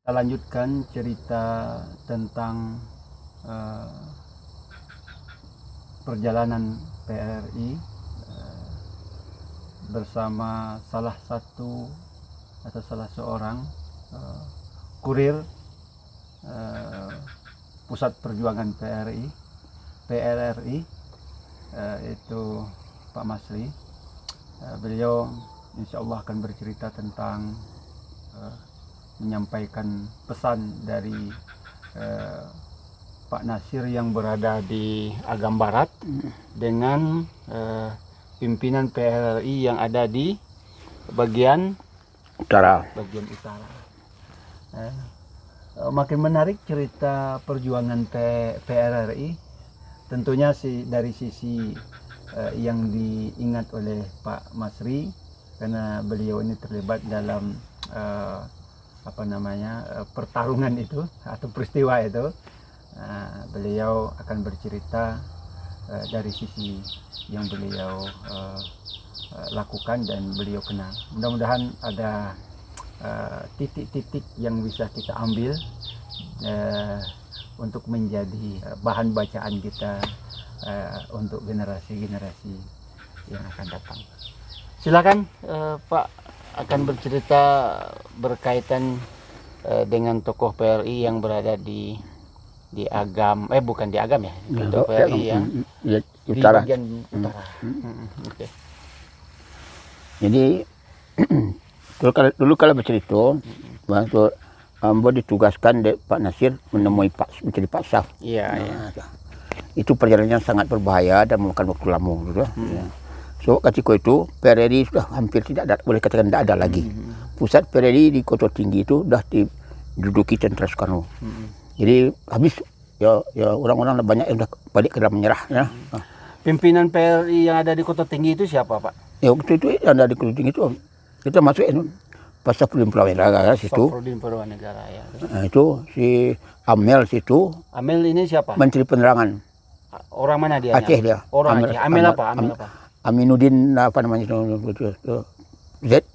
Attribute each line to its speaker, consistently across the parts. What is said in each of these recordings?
Speaker 1: Kita lanjutkan cerita tentang perjalanan PRRI bersama salah satu atau salah seorang kurir pusat perjuangan PRRI itu Pak Masri. Beliau insya Allah akan bercerita tentang menyampaikan pesan dari Pak Nasir yang berada di Agam Barat dengan pimpinan PRRI yang ada di bagian
Speaker 2: utara.
Speaker 1: Makin menarik cerita perjuangan PRRI, tentunya dari sisi yang diingat oleh Pak Masri, karena beliau ini terlibat dalam pertarungan itu atau peristiwa itu. Beliau akan bercerita dari sisi yang beliau lakukan dan beliau kenal. Mudah-mudahan ada titik-titik yang bisa kita ambil untuk menjadi bahan bacaan kita untuk generasi-generasi yang akan datang. Silakan Pak akan bercerita berkaitan dengan tokoh PRI yang berada di Agam, bukan di Agam ya, tokoh PRI yang
Speaker 2: utara.
Speaker 1: Di bagian utara. Okay.
Speaker 2: Jadi dulu kalau bercerita, waktu Ambo ditugaskan Pak Nasir menemui mencari Pak Syaf.
Speaker 1: Iya.
Speaker 2: Itu perjalanan yang sangat berbahaya dan memakan waktu lama. Ya. So ketika itu PRRI sudah hampir tidak ada, boleh katakan tidak ada lagi. Pusat PRRI di Kota Tinggi itu sudah diduduki tentara Soekarno. Jadi habis ya orang-orang banyak yang sudah balik ke dalam menyerah. Ya.
Speaker 1: Pimpinan PRRI yang ada di Kota Tinggi itu siapa, Pak?
Speaker 2: Ya waktu itu yang ada di Kota Tinggi itu kita masuk Pak Safruddin Purwanegara situ.
Speaker 1: Safruddin Purwanegara ya.
Speaker 2: Nah, itu si Amel situ.
Speaker 1: Amel ini siapa?
Speaker 2: Menteri Penerangan.
Speaker 1: Orang mana dia?
Speaker 2: Aceh dia.
Speaker 1: Orang Aceh. Amel apa?
Speaker 2: Aminuddin apa namanya itu Z.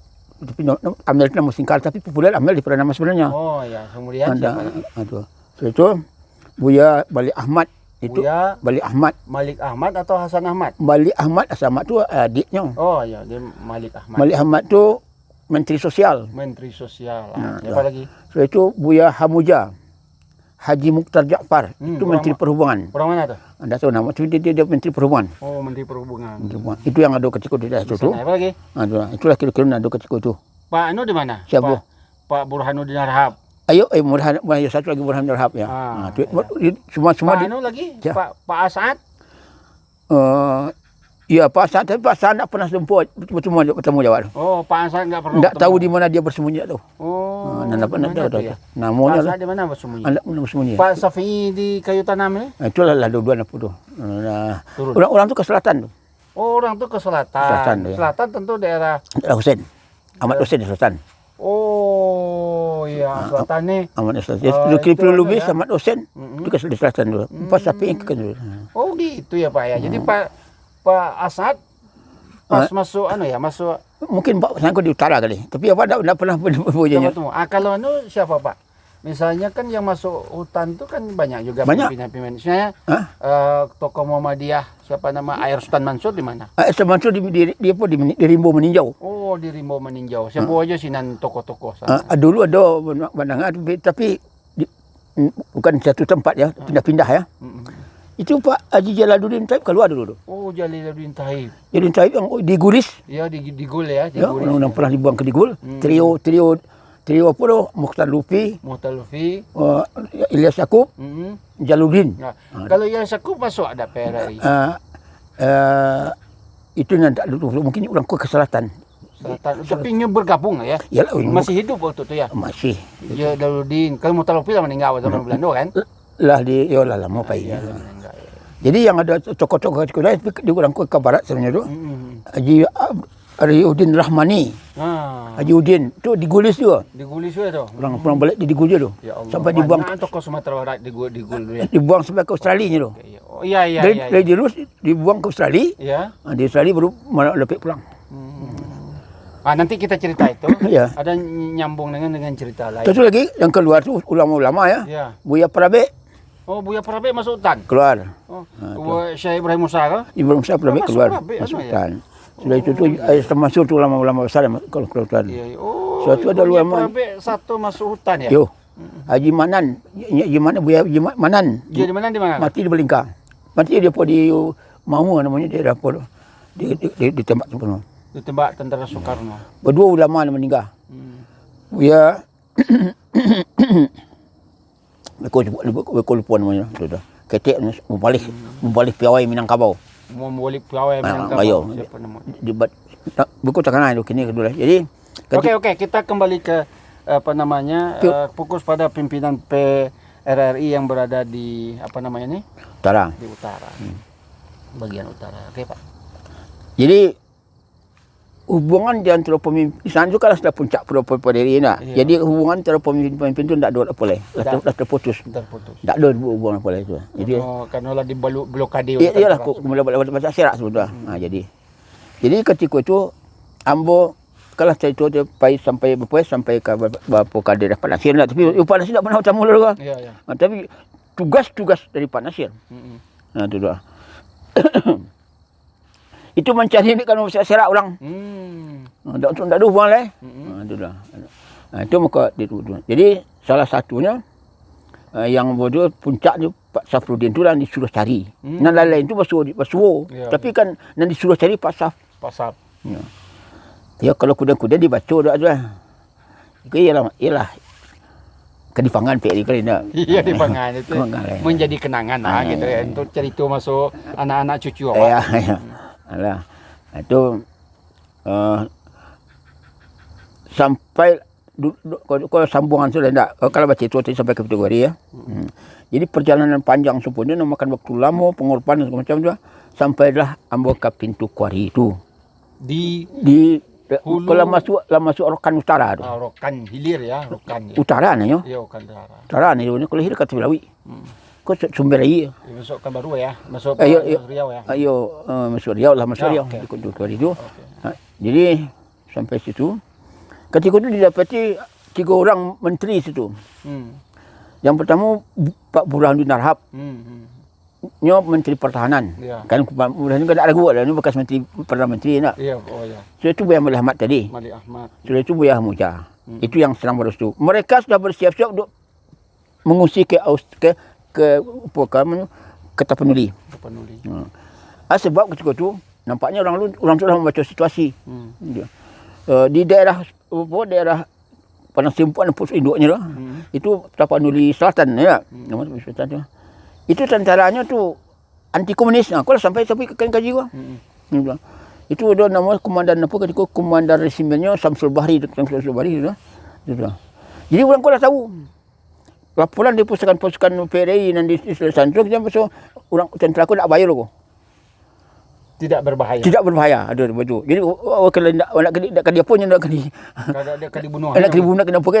Speaker 2: Amel itu nama singkat tapi populer Amel di nama sebenarnya.
Speaker 1: Oh ya, kemudian siapa?
Speaker 2: Itu Buya Balik Ahmad itu.
Speaker 1: Buya
Speaker 2: Balik Ahmad.
Speaker 1: Malik Ahmad atau Hasan Ahmad?
Speaker 2: Balik Ahmad, Hasan Ahmad itu adiknya.
Speaker 1: Oh ya, dia Malik Ahmad.
Speaker 2: Malik Ahmad itu Menteri Sosial.
Speaker 1: Menteri Sosial. Siapa lagi?
Speaker 2: So itu Buya Hamuja. Haji Mukhtar Jaafar, itu Menteri Perhubungan.
Speaker 1: Orang mana tuh?
Speaker 2: Anda tahu nama, dia Menteri Perhubungan.
Speaker 1: Oh, Menteri Perhubungan.
Speaker 2: Itu yang ada ketika di daerah itu.
Speaker 1: Apa lagi?
Speaker 2: Itulah kira-kira ada ketika itu.
Speaker 1: Pak Anu di mana?
Speaker 2: Siapa?
Speaker 1: Pak Burhanuddin Harhab.
Speaker 2: Ayo, satu lagi Burhanuddin Harhab ya. Semua
Speaker 1: Pak Anu lagi? Ya. Pak Asad?
Speaker 2: Iya Pak Asad, tapi Pak Asad tak pernah bertemu jawab.
Speaker 1: Oh, Pak Asad nggak pernah.
Speaker 2: Tak tahu di mana dia bersembunyi tu.
Speaker 1: Oh,
Speaker 2: mana tahu ya.
Speaker 1: Namanya Pak Asad di mana bersembunyi? Pak Safi di Kayu Tanam ni?
Speaker 2: Itulah dua apa tu. Orang tu ke selatan tu.
Speaker 1: Oh, orang tu ke selatan. Selatan tentu daerah
Speaker 2: Husain. Ahmad Husain di selatan.
Speaker 1: Oh, iya, selatan ni.
Speaker 2: Ahmad Husain. Itu Lubis Ahmad Husain itu ke selatan tu. Pak Safi ke tu.
Speaker 1: Oh, gitu ya Pak ya. Jadi Pak Asad pas masuk masuk
Speaker 2: mungkin Pak Sangko di utara kali. Tapi apa tak pernah bertemu.
Speaker 1: Kalau siapa Pak? Misalnya kan yang masuk hutan tu kan banyak juga pimpinan-pimpinan. Misalnya tokoh Muhammadiyah siapa nama Air Sultan Mansur di mana?
Speaker 2: Air Sultan Mansur di Rimbo Meninjau.
Speaker 1: Oh, di Rimbo Meninjau. Siapa aja sinan tokoh-tokoh sana?
Speaker 2: Dulu ada pandangan tapi bukan satu tempat ya, pindah-pindah ya. Itu Pak Haji Jalaluddin Taib keluar dulu.
Speaker 1: Oh, Jalaluddin Taib.
Speaker 2: Jalaluddin Taib yang di Gulis.
Speaker 1: Ya, di Gul ya.
Speaker 2: Orang pernah dibuang ke Digul. Trio apa tu? Mukhtar Lufi. Ilyas Yaakob. Jalaluddin.
Speaker 1: Kalau Ilyas Yaakob masuk ada PRRI.
Speaker 2: Itu yang tak dulu. Mungkin orang ke selatan.
Speaker 1: Tapi bergabung ya?
Speaker 2: Yalah,
Speaker 1: masih hidup waktu itu ya?
Speaker 2: Masih.
Speaker 1: Jalaluddin. Kalau Mukhtar Lufi lah meninggal zaman Belanda kan?
Speaker 2: Lama pak ya. Jadi yang ada tokoh-tokoh lain di orang ke barat sebenarnya tu. Haji Ariuddin Rahmani. Haji Udin tu di Gulis juga.
Speaker 1: Di Gulis juga tu.
Speaker 2: Orang balik di Gulis tu.
Speaker 1: Ya Allah.
Speaker 2: Sampai dibuang
Speaker 1: tokoh Sumatera Barat di Gul ya.
Speaker 2: Dibuang sampai ke Australia tu.
Speaker 1: Oh iya.
Speaker 2: Dari Lulus dibuang ke Australia.
Speaker 1: Ya.
Speaker 2: Di Australia baru lepek pulang.
Speaker 1: Nanti kita cerita itu.
Speaker 2: Ya.
Speaker 1: Ada nyambung dengan cerita lain.
Speaker 2: Satu lagi yang keluar tu ulama-ulama ya.
Speaker 1: Ya.
Speaker 2: Buya Prabe
Speaker 1: Oh, Buya Prabe masuk hutan.
Speaker 2: keluar.
Speaker 1: Oh, Syekh Ibrahim Musa ke?
Speaker 2: Ibrahim Musa Prabe
Speaker 1: masuk
Speaker 2: keluar
Speaker 1: Prabe,
Speaker 2: masuk
Speaker 1: ya?
Speaker 2: hutan. Sudah itu tu termasuk tu ulama-ulama besar yang kalau keluar hutan.
Speaker 1: Iya. Oh,
Speaker 2: Suatu ada
Speaker 1: Buya
Speaker 2: ulama.
Speaker 1: Prabe satu masuk hutan ya?
Speaker 2: Yo. Haji Manan, Haji Manan Buya Haji Manan.
Speaker 1: Dia di mana?
Speaker 2: Mati di Belingka. Mati dia pun di Mau namanya dia dapur. Ditembak semua.
Speaker 1: Ditembak tentara Soekarno.
Speaker 2: Berdua ulama yang meninggal. Ya. Aku lupa namanya. Sudah. Ketek membalik piawai Minangkabau.
Speaker 1: Mau balik pegawai Minangkabau.
Speaker 2: Ayo.
Speaker 1: Siapa nama?
Speaker 2: Buku tangan itu kini kedua. Jadi
Speaker 1: Oke, kita kembali ke apa namanya? Fokus pada pimpinan PRRI yang berada di apa namanya ini?
Speaker 2: Utara.
Speaker 1: Di utara. Bagian utara. Oke, Pak.
Speaker 2: Jadi hubungan di antara pemimpin di sana tu kan sudah puncak PRRI nak.
Speaker 1: Iya.
Speaker 2: Jadi hubungan antara pemimpin tu tak ada apa lagi. Dah terputus.
Speaker 1: Terputus.
Speaker 2: Tak ada hubungan apa lagi tu. Jadi
Speaker 1: Karena lah diblokade.
Speaker 2: iyalah aku mula baca sirat sudah. Jadi ketika itu ambo kalau cerita dia sampai ke berapa kader Pak Nasir nak, tapi Pak Nasir tak pernah bertemu dulu kan.
Speaker 1: Iya.
Speaker 2: Tapi tugas dari Pak Nasir. Itu dah. Itu mencari ni kan serak orang. Tak ada hubungan lain. Itu dah. Itu muka itu. Jadi salah satunya yang bodoh puncak tu Pak Safruddin tu lah disuruh cari. Yang lain tu basuh.
Speaker 1: Ya.
Speaker 2: Tapi kan yang disuruh cari Pak Saf.
Speaker 1: Pasap.
Speaker 2: Ya kalau kuda-kuda dibaca dah tu lah. Ialah kedifangan PRI kali nak.
Speaker 1: Iya di Pangan itu
Speaker 2: Pangan.
Speaker 1: menjadi kenangan lah gitu ya untuk cerita masuk anak-anak cucu awak.
Speaker 2: Ya. Alah. Itu sampai kalau sambungan sudah tak. Kalau baca itu sampai ke kategori ya. Jadi perjalanan panjang sempurna memakan waktu lama, pengorbanan segala macam tu. Sampailah ambo ke pintu kuari itu. Di kalau masuk Rokan Utara tu.
Speaker 1: Rokan hilir ya, Rokan.
Speaker 2: Utara nanya.
Speaker 1: Iya, Rokan Utara.
Speaker 2: Utara ni kalau hilir kat Belawi. Kau sumber air.
Speaker 1: Masuk kan baru ya, masuk Riau ya.
Speaker 2: Ayo masuk Riau lah, masuk Riau.
Speaker 1: Okay.
Speaker 2: Di pintu kuari itu. Jadi sampai situ. Ketika itu didapati 3 orang menteri situ. Yang pertama Pak Burhanuddin Arhab. Nyo Menteri Pertahanan.
Speaker 1: Ya.
Speaker 2: Kan Burhanuddin kan tak ragu lah, ni bekas menteri Perdana Menteri nak.
Speaker 1: Iya, oh ya.
Speaker 2: Sudah itu Buya Malik Ahmad tadi.
Speaker 1: Malik Ahmad.
Speaker 2: Sudah itu Buya Muja. Itu yang sedang bersetu. Mereka sudah bersiap-siap untuk mengungsi ke Tapanuli.
Speaker 1: Tapanuli.
Speaker 2: Sebab ketika itu nampaknya orang sudah membaca situasi. Di daerah Padang Simpang dan pusat induknya tu. Itu Tapanuli Selatan ya. Nama Selatan tu. Itu tentaranya tu anti komunis. Kalau sampai ke kaji gua. Itu ada nama komandan apa ketika komandan resimennya Samsul Bahri tu. Jadi orang kau dah tahu. Laporan di pasukan PRI dan di Selatan tu kita masuk orang tentera aku tak bayar logo.
Speaker 1: Tidak berbahaya.
Speaker 2: Tidak berbahaya ada baju. Jadi kalau nak dia pun nak kena.
Speaker 1: Kalau dia kena dibunuh.
Speaker 2: Nak dibunuh kena apa kan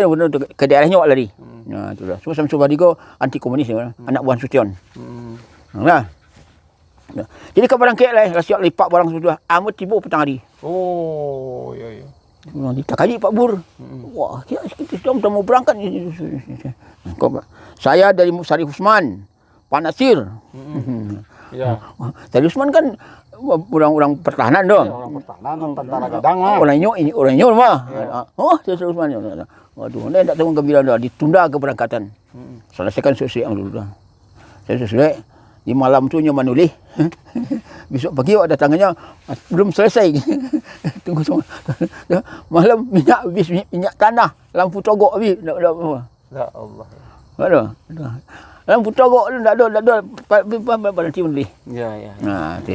Speaker 2: ke daerahnya awak lari. Nah tu dah. So Samsul Bahri ko anti komunis anak buah Sution. Nah. Jadi ke barang kek lah siap lipat barang sudah amat tiba petang hari.
Speaker 1: Oh, ya.
Speaker 2: Tak kaji Pak Bur. Wah, kita mau berangkat. Saya dari Sarif Usman, Pak Nasir.
Speaker 1: Ya.
Speaker 2: Sarif Usman kan orang pertahanan dong.
Speaker 1: Ya, orang pertahanan, tentara Gadang lah.
Speaker 2: Orang nyok mah. Oh, Sarif Usman. Waduh, dia tak tahu gembira dah ditunda keberangkatan. Selesaikan sesi yang dulu dah. Saya selesai. Di malam tu nyoman nulis. Besok pagi awak datangannya belum selesai. Tunggu semua. Malam minyak tanah, lampu togok habis. Ya
Speaker 1: Allah.
Speaker 2: Ada. Lampu togok tu tak ada. Berhenti menulis.
Speaker 1: Ya.
Speaker 2: Nah, tu.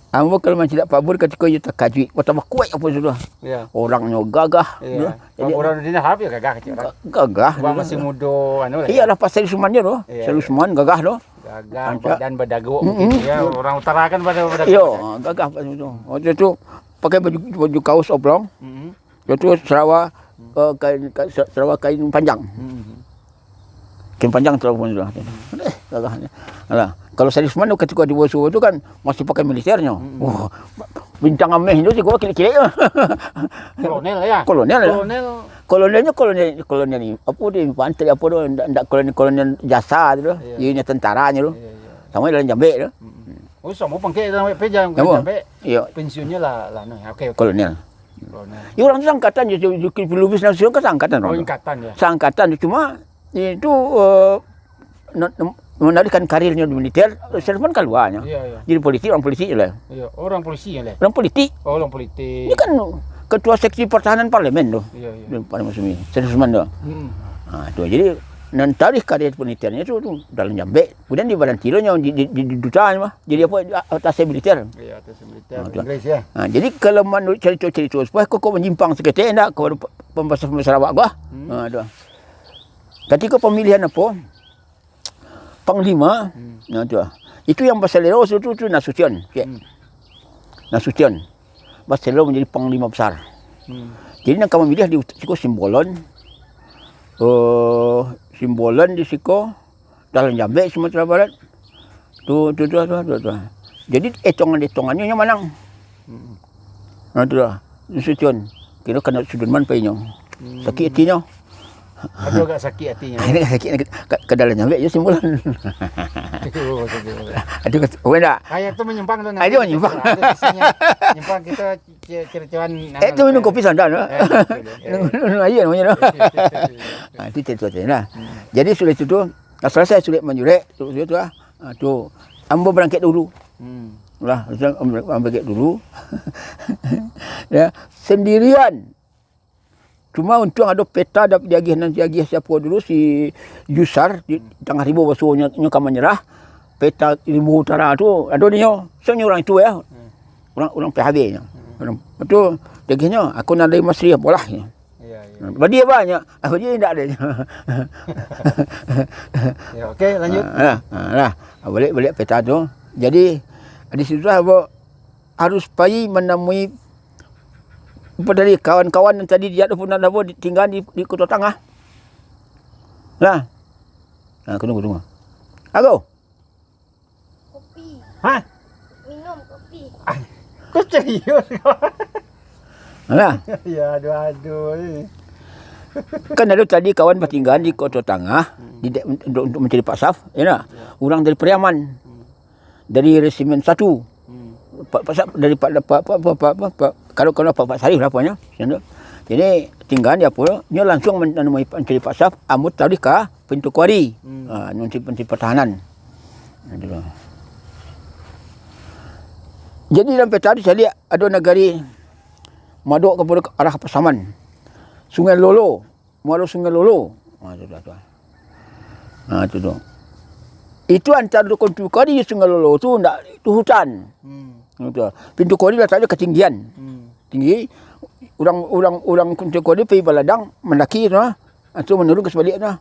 Speaker 2: Ambo kalau macam tidak Pak Bur ketika dia terkajui, tambah kuat apa sudah.
Speaker 1: Ya.
Speaker 2: Orangnya gagah.
Speaker 1: Ya. Pak Burhanuddin Arhab ya gagah kecil orang.
Speaker 2: Gagah.
Speaker 1: Bang masih muda anu lah.
Speaker 2: Iyalah pasal Usman dia tu. Sel Usman gagah tu.
Speaker 1: Gagah badan berdagu mungkin ya. Orang utara kan pada berdagu.
Speaker 2: Yo, gagah pasal itu. Waktu itu pakai baju kaos oblong. Itu Sarawak kain panjang. Kain panjang terlalu pun sudah. Gagahnya. Alah, kalau Sarif Usman ketika di Bosu itu kan masih pakai militernya. Wah, bintang ameh itu sih gua kira-kira
Speaker 1: Kolonel ya.
Speaker 2: kolonel lah.
Speaker 1: Kolonel.
Speaker 2: Kolonel ni apa dia infanteri apa tu ndak kolonel jasa tu.
Speaker 1: Iya.
Speaker 2: Ianya tentaranya tu.
Speaker 1: Iya, iya.
Speaker 2: Sama dalam Jambe tu.
Speaker 1: Oh, sama pangke dalam peja
Speaker 2: Apa?
Speaker 1: sampai
Speaker 2: Iya,
Speaker 1: pensiunnya lah no. Oke, oke.
Speaker 2: kolonel.
Speaker 1: Kolonel.
Speaker 2: Ya orang tu sangkatan je Lubis Nasional kan sangkatan
Speaker 1: Oh,
Speaker 2: orang.
Speaker 1: ingkatan ya.
Speaker 2: Sangkatan cuma itu menarikan karirnya di militer, Servan keluarnya.
Speaker 1: Iya, iya.
Speaker 2: Jadi polisi, orang polisi je lah.
Speaker 1: Iya, orang polisi ya, Le.
Speaker 2: Orang politik.
Speaker 1: Oh, orang politik.
Speaker 2: Ini kan ketua seksi pertahanan parlemen tu.
Speaker 1: Iya, iya.
Speaker 2: Di Parlemen Sumi. Serisman tu. Tu jadi dan tarikh karir militernya tu dalam Jambe. Kemudian di Badan Tilonya di dutaan mah. Jadi apa atas militer.
Speaker 1: Iya, atas militer
Speaker 2: tu.
Speaker 1: Inggris ya.
Speaker 2: Jadi kalau menurut cerita-cerita supaya kau menyimpang seketika endak kau pembahasan Sarawak gua. Tu. Ketika pemilihan apa? Panglima. Tu. Itu yang Baselero tu Nasution. Okay. Nasution. Baselero menjadi panglima besar. Jadi nak kami milih di Siko Simbolon. Simbolon di Siko dalam Jambe Sumatera Barat. Tu. Jadi etongan-etongannya yang manang. Tu dah. Nasution. Kira kena Sudirman painyo. Sakit hatinya.
Speaker 1: Ada agak sakit hatinya.
Speaker 2: Ini sakit ke dalam Jambe je Simbolon. Ada orang tak?
Speaker 1: Kayak tu menyimpang tu.
Speaker 2: Ada menyimpang.
Speaker 1: Menyimpang kita cerituan.
Speaker 2: Itu minum kopi sandan. Minum air namanya. Itu cerita lah. Jadi sudah itu tu, selesai sulit menjurek tu lah. Tu ambo berangkat dulu. Lah, ambo berangkat dulu. Ya, sendirian. Cuma untung ada peta dapat diagih siapa dulu si Yusar di tengah ribu basuhnya nyuka menyerah. Peta Ribu Utara tu ada dia. Sebenarnya orang itu ya. Orang PHB nya. Betul. Diagihnya aku nak dari Masri apalah.
Speaker 1: Iya, iya.
Speaker 2: Bagi banyak. Bagi tidak ada.
Speaker 1: Ya, okey, lanjut.
Speaker 2: Lah. Balik peta tu. Jadi di situ harus pergi menemui dari kawan-kawan yang tadi dia pun ada tinggal di Kota Tangah. Lah. Tunggu. Aku.
Speaker 3: Kopi.
Speaker 1: Hah?
Speaker 3: Minum kopi.
Speaker 1: Kau serius kau?
Speaker 2: Lah.
Speaker 1: Ya, aduh.
Speaker 2: Kan ada tadi kawan bertinggal di Kota Tangah untuk mencari Pak Saf, ya nak? Orang dari Periaman. Dari Resimen 1. Pak Saf dari Pak kalau Pak Sarif apanya. Jadi tinggal dia apa? Dia langsung menemui mencari Pak Saf, amut tadi ke pintu kuari. Menteri Pertahanan. Jadi dalam peta tadi saya lihat ada negari maduk kepada arah Pasaman. Sungai Lolo. Muara Sungai Lolo. Itu tu. Itu antara pintu kuari Sungai Lolo tu ndak itu hutan. Itu. Pintu kuari dah tak ada ketinggian. Tinggi. Orang pintu kuari pergi baladang mendaki tu. Itu menurun ke sebalik tu.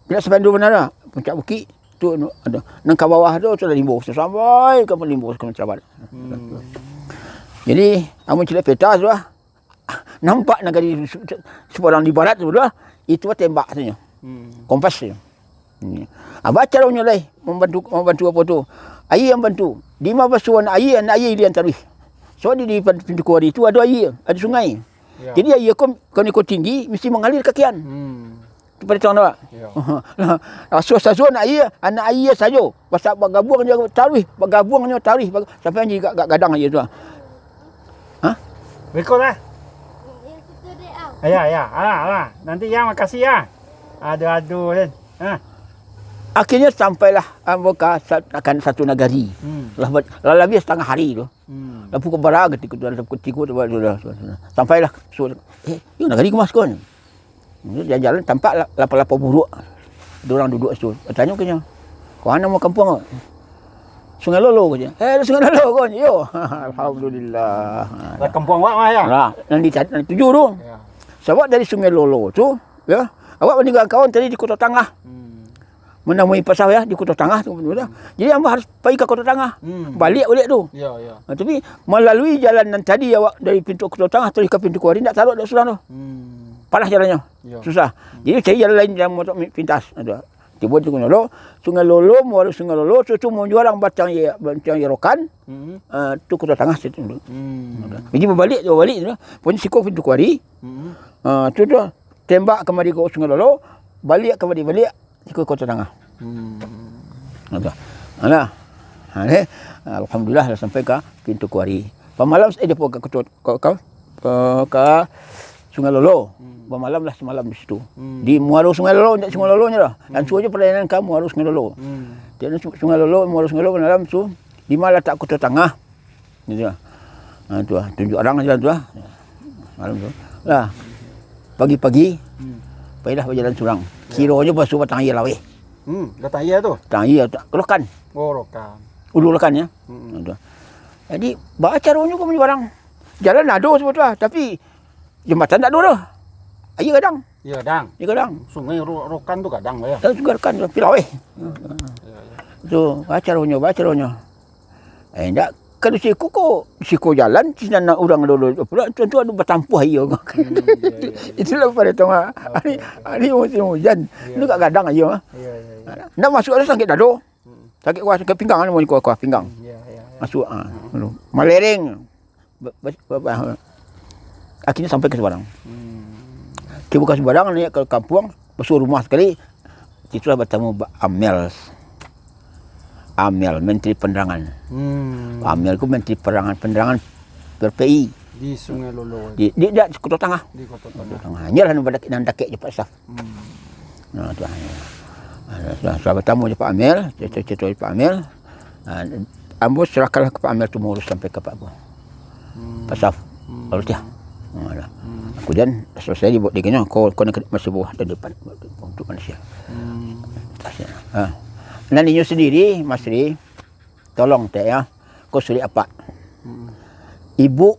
Speaker 2: Bila sampai dulu mana dah? Puncak bukit. Tu ada. Nang ke bawah tu sudah limbo sampai ke limbo ke Matrabat. Jadi, amun cerita peta tu lah. Nampak negari sebarang di barat tu lah. Itu tembak tu. Kompas tu. Baca orang lain membantu apa tu. Air yang bantu. 15 suan air, anak air dia antarwih. So di pintu kuari itu ada air, ada sungai. Ya. Jadi air kalau ikut tinggi mesti mengalir kakian. Pada tahun awak. Ya. Asuh-asuh anak air saja. Pasal bergabungnya tarwih, sampai ni gadang air tu. Ha?
Speaker 1: Berikutlah.
Speaker 3: Ya, kita dek au.
Speaker 1: Ya. Alah. Nanti ya, makasih ya. Aduh kan. Ha.
Speaker 2: Akhirnya sampailah akan satu negari. Lebih setengah hari tu. Dah pukul berapa ketika sampailah. Ini negari kemas kon. Jalan tampak lapar-lapar buruk. Ada orang duduk situ. Tanya ke dia. Kau mana mau kampung? Sungai Lolo ke dia. Sungai Lolo kon. Yo. Alhamdulillah.
Speaker 1: Lah kampung awak mah ya.
Speaker 2: Lah, nanti tujuh tu. Ya. Sebab dari Sungai Lolo tu, ya. Awak meninggal kawan tadi di Kota Tangah. Menemui Pak Saf ya di Kota Tangah tu. Jadi hamba harus pergi ke Kota Tangah. Balik tu. Ya. Tapi melalui jalan yang tadi awak dari pintu Kota Tangah terus ke pintu Kuari tak taruh dah sudah tu. Panas jalannya. Ya. Susah. Jadi cari jalan lain yang motor pintas. Tiba di Sungai Lolo, muara Sungai Lolo, tu orang batang ya rokan, tu Kota Tengah situ. Jadi berbalik tu. Punya siko pintu kuari. Tu tembak kemari ke Sungai Lolo, balik ke Kota Tengah. Alah. Alhamdulillah dah sampai ke pintu kuari. Pemalam saya depo ke Sungai Lolo. Bermalam lah semalam di situ. Di muara Sungai Lolo, tidak Sungai Lolo nya dah. Dan suruh je perjalanan ke muara Sungai Lolo. Dia Sungai Lolo, muara Sungai Lolo malam tu di mana tak Kota Tengah. Gitu lah. Tu lah, tunjuk orang jalan tu lah. Malam tu. Lah. Pagi-pagi pergilah berjalan surang. Kiranya basuh batang air lah weh.
Speaker 1: Datang iya tu.
Speaker 2: Batang air rokan.
Speaker 1: Oh, rokan.
Speaker 2: Ulu rokan ya. Jadi baca caranya kau punya barang. Jalan ada sebetulnya, tapi jembatan tak ada dah. Air kadang.
Speaker 1: Ya, kadang.
Speaker 2: Air kadang.
Speaker 1: Sungai rokan tu kadang lah ya.
Speaker 2: Sungai rokan tu pilau weh. Tu baca caranya. Endak kan siko jalan sini nak orang dulu pula tentu ada bertampuh air. Itulah pada tengah hari musim hujan. Itu kat kadang air. Nak masuk ada sakit dado. Sakit kuah sakit pinggang ni kuah pinggang. Masuk malering. Akhirnya sampai ke Sebarang. Kita buka Sebarang ni ke kampung, masuk rumah sekali. Itulah bertemu Amel, Menteri Penerangan. Amel tu Menteri Penerangan PPI
Speaker 1: di Sungai Lolo.
Speaker 2: Di Kota Tengah. Di Kota Tengah. Nyalah nak dakek je Pak Saf. Nah tu. Sudah bertemu je Pak Amel, cerita Pak Amel. Ambo serahkanlah ke Pak Amel tu mengurus sampai ke Pak Pak Saf. Lalu dia. Kemudian selesai dibuat dia kena kau nak masih buah di depan untuk manusia. Dan inyo sendiri, Mas Ri, tolong teh ya, kau sulit apa? Ibu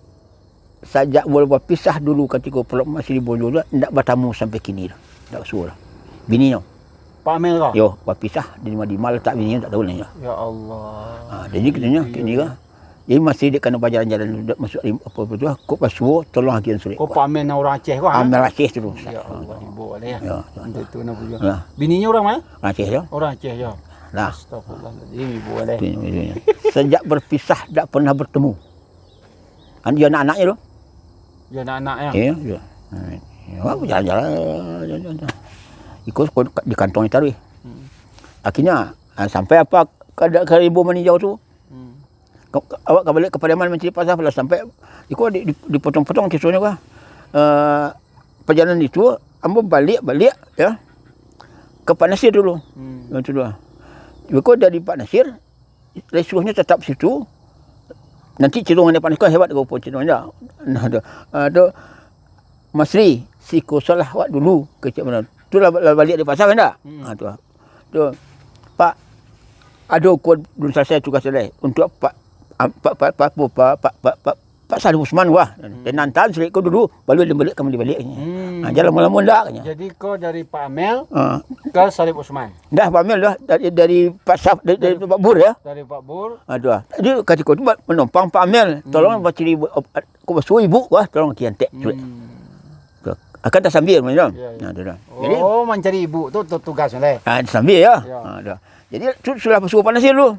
Speaker 2: sajak boleh berpisah dulu ketika peluk masih di Bolu dah, tidak bertamu sampai kini dah, tak suruh. Bini no.
Speaker 1: Pak Amel kau?
Speaker 2: Yo, berpisah di mana letak bini tak tahu ni.
Speaker 1: Ya Allah.
Speaker 2: Jadi katanya kini kah? Jadi masih dia kena jalan-jalan masuk apa tu, kau pasuo tolong hakian sulit.
Speaker 1: Kau Pak Amel orang Aceh kau?
Speaker 2: Amel Aceh tu.
Speaker 1: Ya Allah, ibu boleh ya.
Speaker 2: Ya.
Speaker 1: Itu nak punya. Bininya orang mana?
Speaker 2: Aceh ya.
Speaker 1: Orang Aceh ya.
Speaker 2: Nah,
Speaker 1: astagfirullahaladzim, ibu boleh.
Speaker 2: Sejak berpisah tak pernah bertemu. Kan dia anak-anaknya tu.
Speaker 1: Dia anak-anak ya.
Speaker 2: Ya. Apa jalan-jalan. Ikut di kantong itu taruh. Akhirnya sampai apa ke ibu meninjau tu. Awak kembali ke Pariaman Menteri Pasar lah sampai ikut dipotong-potong kisahnya kah. Perjalanan itu ambo balik ya. Ke Pak Nasir dulu. Itu dua. Because dari Pak Nasir, resuhnya tetap situ. Nanti cirungan Pak Nasir hebat kau pun cirungan dah. Ada Mas Ri, si kosalah awak dulu ke cik mana. Tu lah balik di pasar kan tak? Tu Pak, ada kau belum selesai tugas saya untuk Pak Salim Usman wah. Dan nanti selik kau dulu balik kembali baliknya. Jalan mula-mula dah katanya.
Speaker 1: Jadi kau dari Pak Amel ke Salim Usman.
Speaker 2: Dah Pak Amel dah dari Pak Saf dari Pak Bur ya.
Speaker 1: Dari Pak Bur.
Speaker 2: Aduh. Jadi kata kau tu menumpang Pak Amel. Tolong baca kau basuh ibu wah tolong kiantek. Akan tak sambil macam.
Speaker 1: Ya.
Speaker 2: Dah.
Speaker 1: Jadi mencari ibu tu tugas lah.
Speaker 2: Sambil ya. Dah. Jadi sudah basuh Pak Nasir dulu.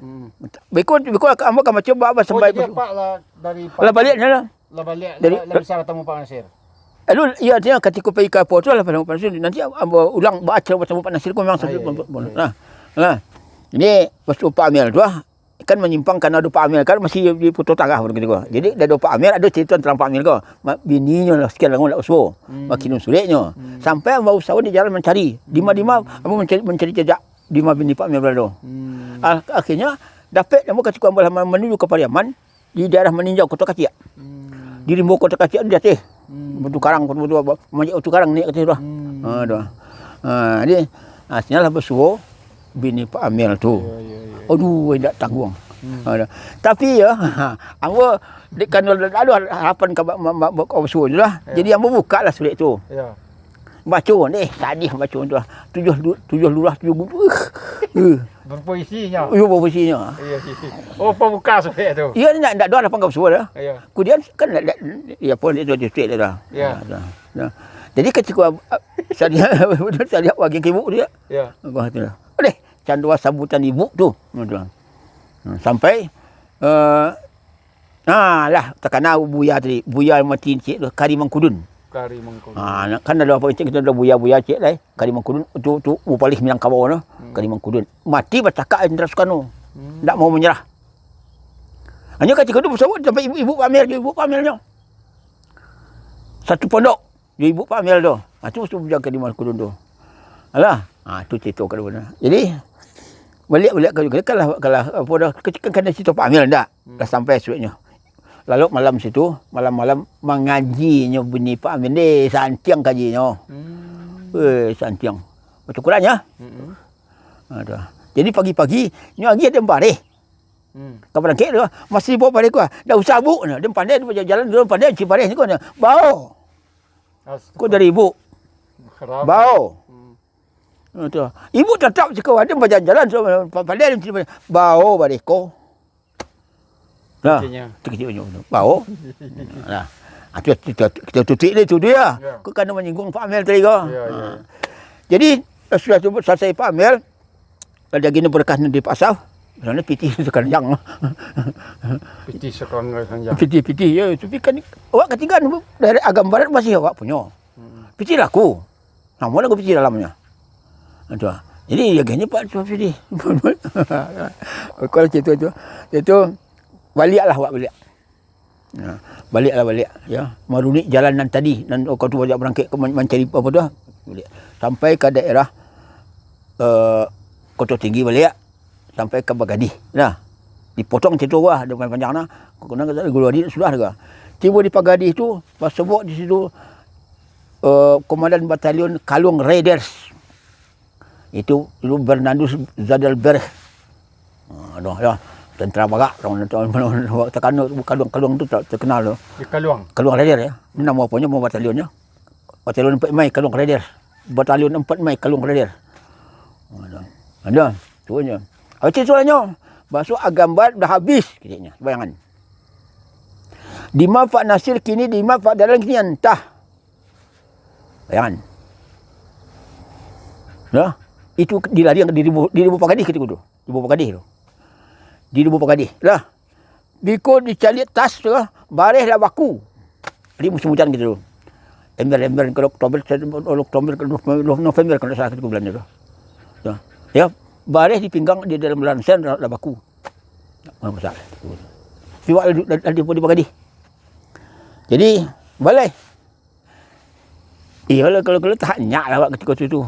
Speaker 2: Bekon ambo kan macam apa sampai
Speaker 1: jadi Pak lah dari Pak.
Speaker 2: Lah balik lah.
Speaker 1: Lah balik
Speaker 2: Dari
Speaker 1: bisa ketemu Pak Nasir.
Speaker 2: Lalu ya dia ketika pergi ke Airport tu lah pada Pak Nasir nanti ambo ulang baca bertemu Pak Nasir kau memang sampai nah. Ini basuh Pak Amel tu kan menyimpang kerana ada Pak Amel kan masih di Pulau Tengah begitu. Jadi ada Pak Amel ada cerita tentang Pak Amel kau. Bininya lah sekian langun nak usuh. Makin sulitnya. Sampai ambo usaha di jalan mencari. Di mana ambo mencari jejak di mana bini Pak Amel berada. Akhirnya dapat ambo ketika ambo menuju ke Pariaman di daerah meninjau Kota Kacik. Di rimbo Kota Kacik di atas. Batu karang batu karang ni kat situ dah. Jadi asalnya lah bersuruh bini Pak Amel tu. Aduh, tak tanggung. Tapi ya, ambo kan ada harapan ke bersuruh tu lah. Jadi ambo buka lah surat tu.
Speaker 1: Ya.
Speaker 2: Baca ni, tadi baca tu lah. Tujuh lurah, 7 buku.
Speaker 1: Berpuisinya.
Speaker 2: Ya, berpuisinya.
Speaker 1: Ya. Oh, pembuka surat tu.
Speaker 2: Ya, nak ada harapan ke bersuruh dah.
Speaker 1: Ya.
Speaker 2: Kemudian kan ya pun itu straight dah.
Speaker 1: Ya.
Speaker 2: Jadi ketika saya lihat bagi ibu dia.
Speaker 1: Ya.
Speaker 2: Apa tu dah. boleh. Candua sambutan ibu tu. Tuan. Sampai lah takana buya tadi. Buya mati cik tu kari mangkudun.
Speaker 1: Kari mangkuk.
Speaker 2: Kan ada apa cik kita ada buya-buya cik lah. Kari mangkudun tu upalih Minangkabau tu. Kari mangkudun. Mati bercakap Indra Soekarno. Tak mau menyerah. Hanya ketika itu bersama sampai ibu pamernya. Satu pondok. Ibu pamer tu. Itu mesti berjaga di Mangkudun tu. Alah. Tu cerita kat mana. Jadi balik kalau apa dah kena cerita Pak Amil dah. Dah sampai esoknya. Lalu malam situ, malam-malam mengajinya bunyi Pak Amil ni santiang kajinya. Santiang. Macam kurangnya. Jadi pagi-pagi ni lagi ada bareh. Kau berangkat tu masih bawa bareh ku. Dah usah bu. Dia pandai dia jalan dia pandai ci bareh ni kau. Bau. Kau dari ibu. Bau. Tu. Ibu tetap cakap ada macam jalan so pandai dia bau bareh kau. Nah, kecilnya. Bau. Nah. Kita tutik dia tu dia. Kau kena menyinggung Pak Amil tadi kau. Jadi sudah selesai Pak Amil. Ada gini berkah di pasal. Sebenarnya piti sekarang yang.
Speaker 1: Piti sekarang yang.
Speaker 2: Piti ya. Tapi kan awak ketinggalan dari agam barat masih awak punya. Piti laku. Namun aku piti dalamnya. Jadi ya gini Pak Piti. Kalau cerita tu, itu baliklah awak balik. Balik ya. Maruni jalanan tadi dan kau tu banyak berangkat mencari apa tu. Balik. Sampai ke daerah Kota Tinggi balik. Sampai ke Bagadi. Nah, dipotong situ wah dengan panjang nah. Kena kata guru adik sudah juga. Tiba di Bagadi itu, pas sebut di situ Komandan Batalion Kalung Raiders. Itu Bernardus Zadelberg. Ya, tentera bagak orang tekan Kalung tu terkenal tu.
Speaker 1: Di Kaluang.
Speaker 2: Kalung Raiders ya. Ini nama apanya nama batalionnya? Batalion 4 Mei Kalung Raiders. Batalion 4 Mei Kalung Raiders. Ada. Tuanya. Apa soalnya? Basuh Agambar dah habis kitanya. Bayangan. Dima Pak Nasir kini Dima Pak Dalan kini entah. Bayangan. Nah, itu dilari yang di Ribu Pagadih ketika itu. Ribu Pagadih tu. Di Ribu Pagadih. Lah. Biko dicari tas tu, bareh lah baku. Dia musim hujan gitu tu. Ember kalau Oktober November kalau salah ketika bulan itu. Ya, bareh di pinggang di dalam lansen lah baku. Mana masalah. Siwak di Pagadih. Jadi, balai. Kalau tak nyak lah ketika itu.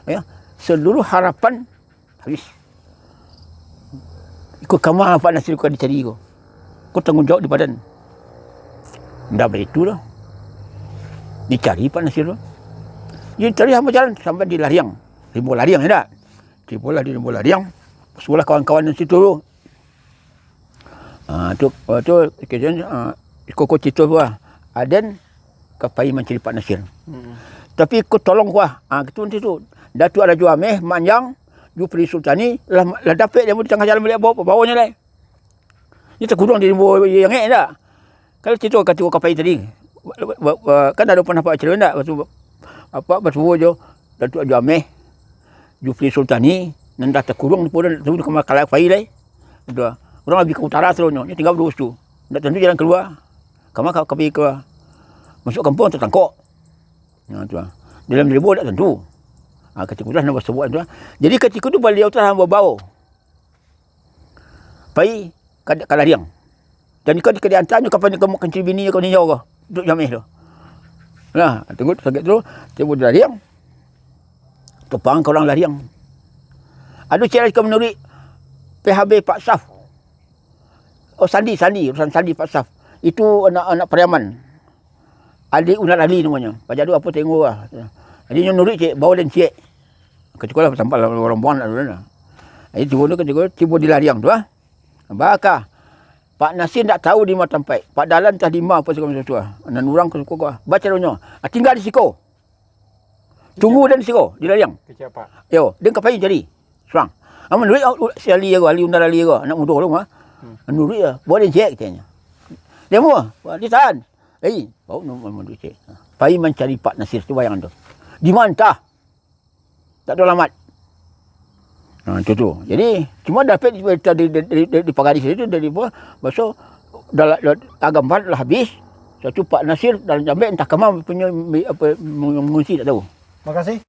Speaker 2: Ya, seluruh harapan habis. Ikut kamar Pak Nasir kau dicari kau. Kau tanggungjawab di badan. Dah begitu lah. Dicari Pak Nasir tu. Dia cari sampai jalan sampai di Lariang. Rimbo Lariang ya tak? Tibalah di Rimbo Lariang. Sekolah kawan-kawan di situ tu. Tu kejadian koko cerita tu lah. Aden kapai mencari Pak Nasir. Tapi kau tolong kuah. Gitu nanti tu. Datuk Raja Ameh, Manjang, Jupri Sultani, lah dapat dia di tengah jalan balik bawahnya lah. Dia terkurung di Rimbo yang tak? Kalau cerita kata kapai tadi. Kan ada pernah Pak cerita tak? Waktu je Datuk Raja Ameh, Jupri Sultani, dan dah terkurung pun tu ke Kalak Fai lah. Orang lebih ke utara seluruhnya. Dia tinggal berdua tu. Tak tentu jalan keluar. Kamar kapi ke masuk kampung tertangkap. Dalam Rimbo tak tentu. Ketika itu nak sebut tu. Jadi ketika itu beliau tu hamba bau. Pai Kalariang. Dan kau diantaranya kapan kau kencing bini kau ni jauh kau. Duduk jamih tu. Nah, tunggu sakit tu, tiba di Lariang. Topang kau orang Lariang. Ada cara kau menurut PHB Pak Saf. Oh Sandi, urusan Sandi Pak Saf. Itu anak-anak Pariaman. Adik Unat Ali namanya. Pak Jadu apa tengok lah. Jadi yang nurut cik, bawa dan cik. Ketika lah sampai orang buang lah. Jadi tiba di Lariang tu lah. Bakar. Pak Nasir tak tahu di mana tempat. Pak Dalan tak lima apa segala macam tu lah. Dan orang ke suku kau. Baca dunia. Tinggal di Siko. Tunggu dan di Siko. Di Lariang.
Speaker 1: Kecil apa?
Speaker 2: Yo, dia kapai jadi. Serang. Aman duit si Ali aku, Ali Undar Ali aku. Anak muda orang ah. Nurut ya. Bawa dan cik katanya. Dia mau. Dia tahan. Bawa nombor duit cik. Pai mencari Pak Nasir tu bayangan tu. Di mana tak? Tak ada alamat. Nah, itu tu. Jadi cuma dapat di Pagadis itu dari bawah. Besok dalam agak 4 lah habis. Satu Pak Nasir dalam jambe entah kemana punya apa mengungsi tak tahu.
Speaker 1: Makasih.